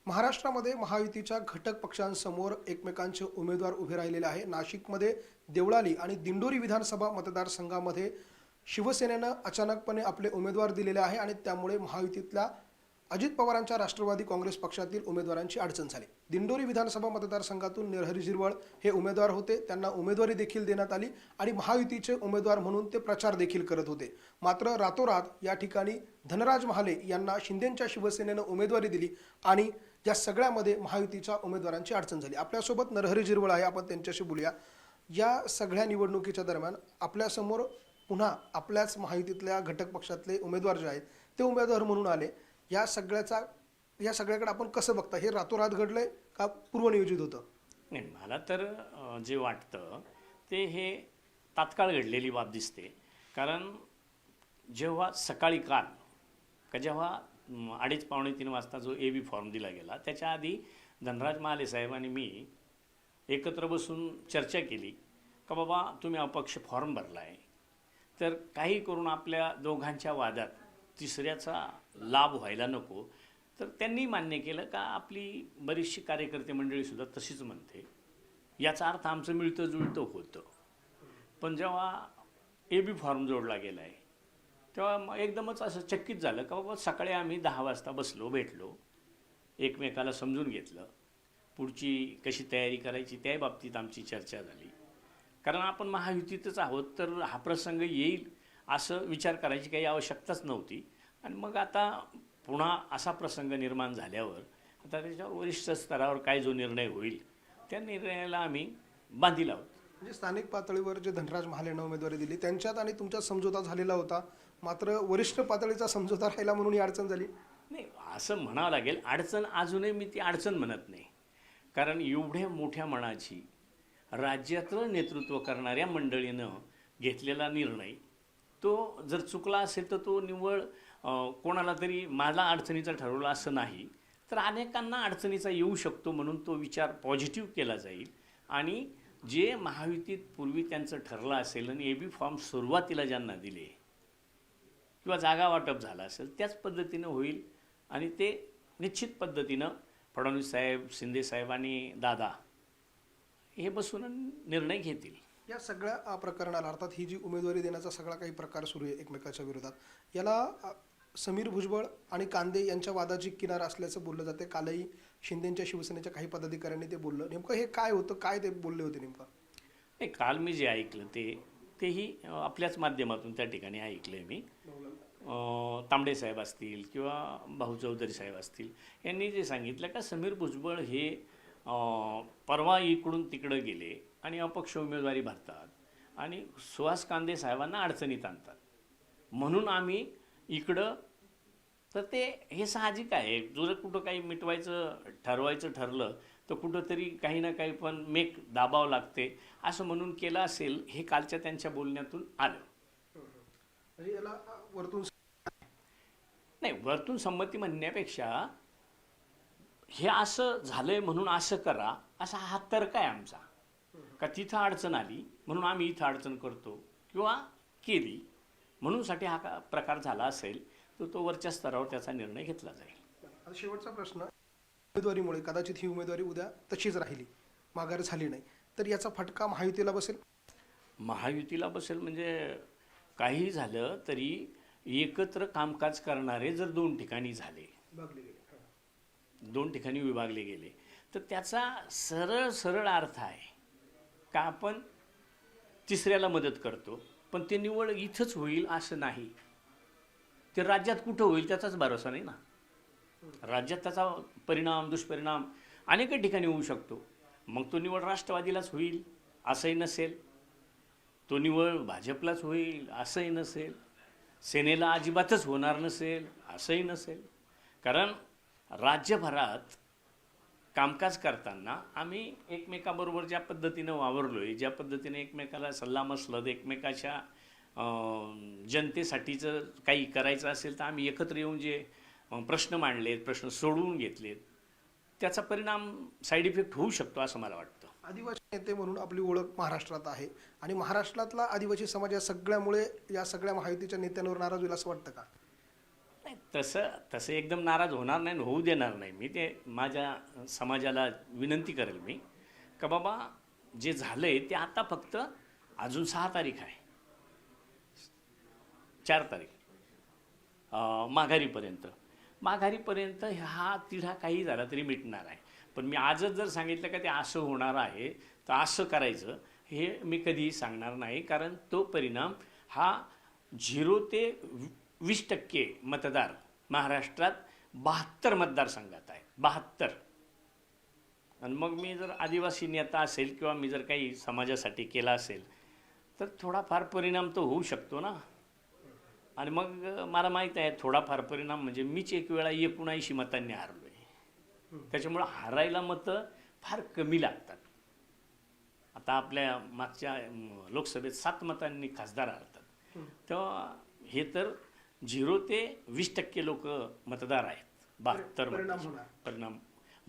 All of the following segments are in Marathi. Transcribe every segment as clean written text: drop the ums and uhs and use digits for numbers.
महाराष्ट्रामध्ये महायुतीच्या घटक पक्षांसमोर एकमेकांचे उमेदवार उभे राहिलेले आहे। नाशिकमध्ये देवळाली आणि दिंडोरी विधानसभा मतदारसंघामध्ये शिवसेनेनं अचानकपणे आपले उमेदवार दिलेले आहे आणि त्यामुळे महायुतीतल्या अजित पवारांच्या राष्ट्रवादी काँग्रेस पक्षातील उमेदवारांची अडचण झाली। दिंडोरी विधानसभा मतदारसंघातून नरहरी झिरवळ हे उमेदवार होते, त्यांना उमेदवारी देखील देण्यात आली आणि महायुतीचे उमेदवार म्हणून ते प्रचार देखील करत होते। मात्र रातोरात या ठिकाणी धनराज महाले यांना शिंदेंच्या शिवसेनेनं उमेदवारी दिली आणि या सगळ्यामध्ये महायुतीच्या उमेदवारांची अडचण झाली। आपल्यासोबत नरहरी झिरवळ आहे, आपण त्यांच्याशी बोलूया। या सगळ्या निवडणुकीच्या दरम्यान आपल्यासमोर पुन्हा आपल्याच महायुतीतल्या घटक पक्षातले उमेदवार जे आहेत ते उमेदवार म्हणून आले। या सगळ्याकडे आपण कसं बघता? हे रातोरात घडलंय का पूर्वनियोजित होतं? नाही, मला तर जे वाटतं ते हे तात्काळ घडलेली बाब दिसते। कारण जेव्हा सकाळी काल का जेव्हा 2:30-3 वाजता जो AB फॉर्म दिला गेला, त्याच्या आधी धनराज महाले साहेब आणि मी एकत्र बसून चर्चा केली का बाबा तुम्ही अपक्ष फॉर्म भरला आहे, तर काही करून आपल्या दोघांच्या वादात तिसऱ्याचा लाभ व्हायला नको। तर त्यांनी मान्य केलं का आपली बरीचशी कार्यकर्ते मंडळीसुद्धा तशीच म्हणते, याचा अर्थ आमचं मिळतं जुळतं होतं। पण जेव्हा AB फॉर्म जोडला गेला आहे तेव्हा एकदमच असं चकित झालं का बाबा सकाळी आम्ही 10 वाजता बसलो, भेटलो, एकमेकाला समजून घेतलं, पुढची कशी तयारी करायची त्या बाबतीत आमची चर्चा झाली। कारण आपण महायुतीतच आहोत, तर हा प्रसंग येईल असं विचार करायची काही आवश्यकताच नव्हती। आणि मग आता पुन्हा असा प्रसंग निर्माण झाल्यावर आता त्याच्यावर वरिष्ठ स्तरावर काय जो निर्णय होईल त्या निर्णयाला आम्ही बांधील आहोत। म्हणजे स्थानिक पातळीवर जे धनराज महालेंना उमेदवारी दिली त्यांच्यात आणि तुमच्यात समझोता झालेला होता, मात्र वरिष्ठ पातळीचा समझोता राहिला म्हणून ही अडचण झाली? नाही, असं म्हणावं लागेल। अडचण अजूनही मी ती अडचण म्हणत नाही, कारण एवढ्या मोठ्या मनाची राज्यातलं नेतृत्व करणाऱ्या मंडळीनं घेतलेला निर्णय तो जर चुकला असेल तर तो निव्वळ कोणाला तरी मला अडचणीचा ठरवला असं नाही, तर अनेकांना अडचणीचा येऊ शकतो, म्हणून तो विचार पॉझिटिव्ह केला जाईल। आणि जे महायुतीत पूर्वी त्यांचं ठरलं असेल आणि AB फॉर्म सुरुवातीला ज्यांना दिले किंवा जागा वाटप झालं असेल त्याच पद्धतीनं होईल आणि ते निश्चित पद्धतीनं फडणवीस साहेब, शिंदे साहेब आणि दादा हे बसून निर्णय घेतील। या सगळ्या प्रकरणाला अर्थात ही जी उमेदवारी देण्याचा सगळा काही प्रकार सुरू आहे एकमेकाच्या विरोधात, याला समीर भुजबळ आणि कांदे यांच्या वादाची किनार असल्याचं बोललं जाते। कालही शिंदेंच्या शिवसेनेच्या काही पदाधिकाऱ्यांनी ते बोललं, नेमकं हे काय होतं, काय ते बोलले होते नेमकं? नाही, काल मी जे ऐकलं तेही आपल्याच माध्यमातून त्या ठिकाणी ऐकलं मी। तांबडे साहेब असतील किंवा भाऊ चौधरी साहेब असतील, यांनी जे सांगितलं का समीर भुजबळ हे परवा इकडून तिकडं गेले आणि अपक्ष उमेदवारी भरतात आणि सुहास कांदे साहेबांना अडचणीत आणतात, म्हणून आम्ही इकडं, तर ते हे साहजिक आहे। जर कुठं काही मिटवायचं ठरवायचं ठरलं तर कुठंतरी काही ना काही पण मेक दाबावं लागते, असं म्हणून केलं असेल, हे कालच्या त्यांच्या बोलण्यातून आलं। म्हणजे याला वरतून नाही, वरतून संमती म्हणण्यापेक्षा हे असं झालंय म्हणून असं करा असा हा तर्क आहे आमचा, का तिथं अडचण आली म्हणून आम्ही इथं अडचण करतो किंवा केली म्हणून साठी हा प्रकार झाला असेल तर तो वरच्या स्तरावर त्याचा निर्णय घेतला जाईल। आता शेवटचा प्रश्न, उमेदवारीमुळे कदाचित ही उमेदवारी उद्या तशीच राहिली, माघार झाली नाही, तर याचा फटका महायुतीला बसेल? महायुतीला बसेल म्हणजे काही झालं तरी एकत्र कामकाज करणारे जर 2 ठिकाणी झाले, 2 ठिकाणी विभागले गेले, तर त्याचा सरळ सरळ अर्थ आहे का आपण तिसऱ्याला मदत करतो, पण ते निवड इथंच होईल असं नाही, ते राज्यात कुठं होईल त्याचाच भरोसा नाही ना। राज्यात त्याचा परिणाम दुष्परिणाम अनेक ठिकाणी होऊ शकतो, मग तो निवड राष्ट्रवादीलाच होईल असंही नसेल, तो निवड भाजपलाच होईल असंही नसेल, सेनेला अजिबातच होणार नसेल असंही नसेल। कारण राज्यभरात कामकाज करताना आम्ही एकमेकाबरोबर ज्या पद्धतीनं वावरलोय, ज्या पद्धतीने एकमेकाला सल्लामसलत, एकमेकाच्या जनतेसाठीचं काही करायचं असेल तर आम्ही एकत्र येऊन जे प्रश्न मांडलेत, प्रश्न सोडवून घेतलेत, त्याचा परिणाम साईड इफेक्ट होऊ शकतो असं मला वाटतं। आदिवासी नेते म्हणून आपली ओळख महाराष्ट्रात आहे आणि महाराष्ट्रातला आदिवासी समाज या सगळ्यामुळे या सगळ्या महायुतीच्या नेत्यांवर नाराज होईल असं वाटतं का? नाही, तसं तसं एकदम नाराज होणार नाही आणि होऊ देणार नाही मी. ते माझ्या समाजाला विनंती करेल मी का बाबा जे झालंय ते आता फक्त अजून 6 तारीख आहे, 4 तारीख माघारीपर्यंत हा तिढा काही झाला तरी मिटणार आहे. पण मी आजच जर सांगितलं का ते असं होणार आहे तर असं करायचं हे मी कधीही सांगणार नाही, कारण तो परिणाम हा 0 ते 20% मतदार महाराष्ट्रात 72 मतदारसंघात आहे, 72. आणि मग मी जर आदिवासी नेता असेल किंवा मी जर काही समाजासाठी केला असेल तर थोडाफार परिणाम तो होऊ शकतो ना. आणि मग मला माहीत आहे थोडाफार परिणाम म्हणजे मीच एक वेळा 79 मतांनी हारलो आहे. त्याच्यामुळं हारायला मतं फार कमी लागतात. आता आपल्या मागच्या लोकसभेत 7 मतांनी खासदार हारतात, तेव्हा हे तर 0 ते 20% लोक मतदार आहेत. 72 परिणाम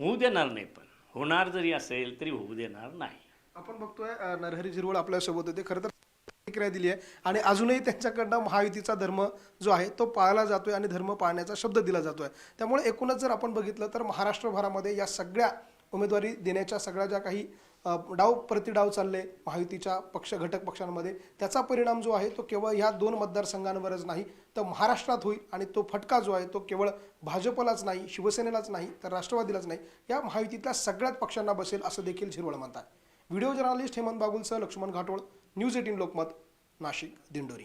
होऊ देणार नाही, पण होणार जरी असेल तरी होऊ देणार नाही. आपण बघतोय नरहरी झिरवळ आपल्यासोबत होते, खरं तर प्रतिक्रिया दिली आहे आणि अजूनही त्यांच्याकडनं महायुतीचा धर्म जो आहे तो पाळला जातोय आणि धर्म पाळण्याचा शब्द दिला जातोय. त्यामुळे एकूणच जर आपण बघितलं तर महाराष्ट्रभरामध्ये या सगळ्या उमेदवारी देण्याच्या सगळ्या ज्या काही डाव प्रतिडाव चालले महायुतीच्या घटक पक्षांमध्ये, त्याचा परिणाम जो आहे तो केवळ ह्या 2 मतदारसंघांवरच नाही तर महाराष्ट्रात होईल. आणि तो फटका जो आहे तो केवळ भाजपलाच नाही, शिवसेनेलाच नाही तर राष्ट्रवादीलाच नाही, या महायुतीतल्या सगळ्याच पक्षांना बसेल असं देखील झिरवळ म्हणतात. व्हिडिओ जर्नलिस्ट हेमंत बागुलसह लक्ष्मण घाटोळ, न्यूज 18 लोकमत, नाशिक, दिंडोरी.